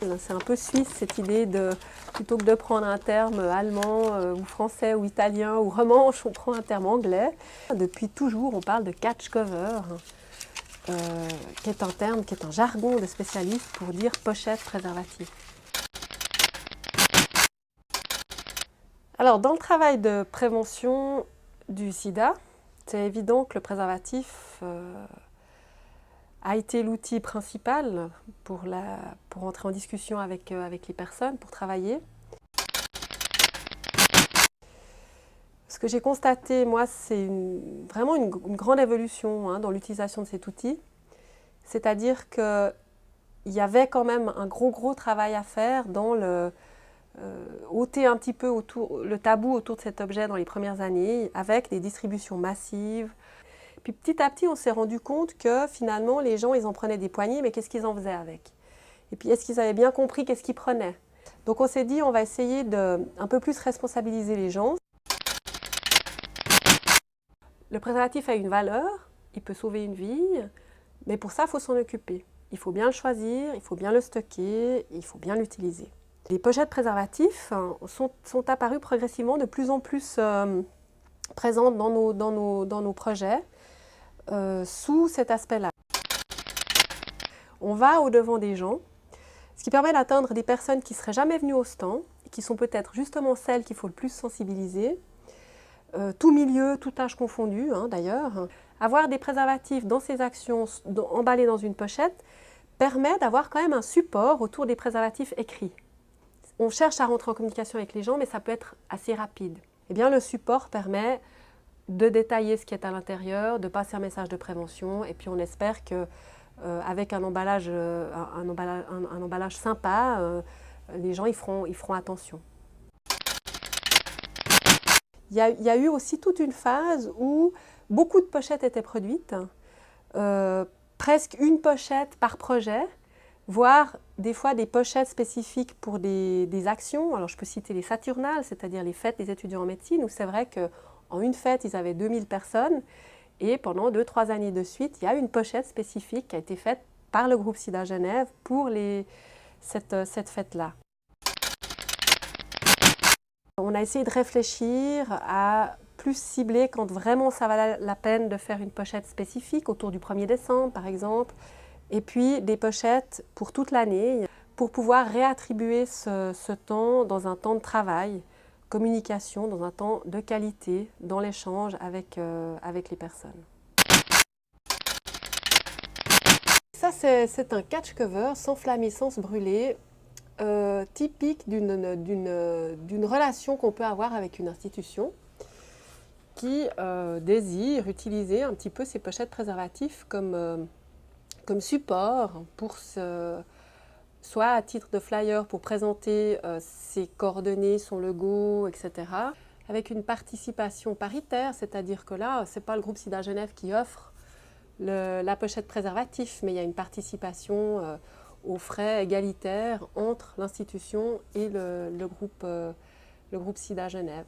C'est un peu suisse cette idée de, plutôt que de prendre un terme allemand ou français ou italien ou romanche, on prend un terme anglais. Depuis toujours, on parle de catch cover, qui est un terme, qui est un jargon de spécialistes pour dire pochette préservatif. Alors, dans le travail de prévention du sida, c'est évident que le préservatif a été l'outil principal pour entrer en discussion avec les personnes, pour travailler. Ce que j'ai constaté, moi, c'est vraiment une grande évolution dans l'utilisation de cet outil. C'est-à-dire qu'il y avait quand même un gros travail à faire dans ôter un petit peu le tabou autour de cet objet dans les premières années, avec des distributions massives. Puis petit à petit, on s'est rendu compte que finalement, les gens, ils en prenaient des poignées, mais qu'est-ce qu'ils en faisaient avec? Et puis, est-ce qu'ils avaient bien compris qu'est-ce qu'ils prenaient? Donc on s'est dit, on va essayer de un peu plus responsabiliser les gens. Le préservatif a une valeur, il peut sauver une vie, mais pour ça, il faut s'en occuper. Il faut bien le choisir, il faut bien le stocker, il faut bien l'utiliser. Les pochettes préservatifs sont apparues progressivement de plus en plus présentes dans nos projets sous cet aspect-là. On va au-devant des gens, ce qui permet d'atteindre des personnes qui ne seraient jamais venues au stand, qui sont peut-être justement celles qu'il faut le plus sensibiliser, tout milieu, tout âge confondu d'ailleurs. Avoir des préservatifs dans ces actions emballés dans une pochette permet d'avoir quand même un support autour des préservatifs écrits. On cherche à rentrer en communication avec les gens, mais ça peut être assez rapide. Eh bien, le support permet de détailler ce qui est à l'intérieur, de passer un message de prévention, et puis on espère qu'avec un emballage sympa, les gens y feront attention. Il y a eu aussi toute une phase où beaucoup de pochettes étaient produites, presque une pochette par projet, voire des fois des pochettes spécifiques pour des actions. Alors je peux citer les Saturnales, c'est-à-dire les fêtes des étudiants en médecine, où c'est vrai qu'en une fête, ils avaient 2000 personnes, et pendant 2-3 années de suite, il y a une pochette spécifique qui a été faite par le groupe SIDA Genève pour cette fête-là. On a essayé de réfléchir à plus cibler quand vraiment ça valait la peine de faire une pochette spécifique autour du 1er décembre par exemple, et puis des pochettes pour toute l'année pour pouvoir réattribuer ce temps dans un temps de travail, communication, dans un temps de qualité, dans l'échange avec les personnes. Ça c'est un catch cover sans flammer, sans se brûler. Typique d'une relation qu'on peut avoir avec une institution qui désire utiliser un petit peu ces pochettes préservatifs comme support pour soit à titre de flyer pour présenter ses coordonnées, son logo, etc. Avec une participation paritaire, c'est-à-dire que là, ce n'est pas le groupe SIDA Genève qui offre la pochette préservatif, mais il y a une participation aux frais égalitaires entre l'institution et le groupe SIDA Genève.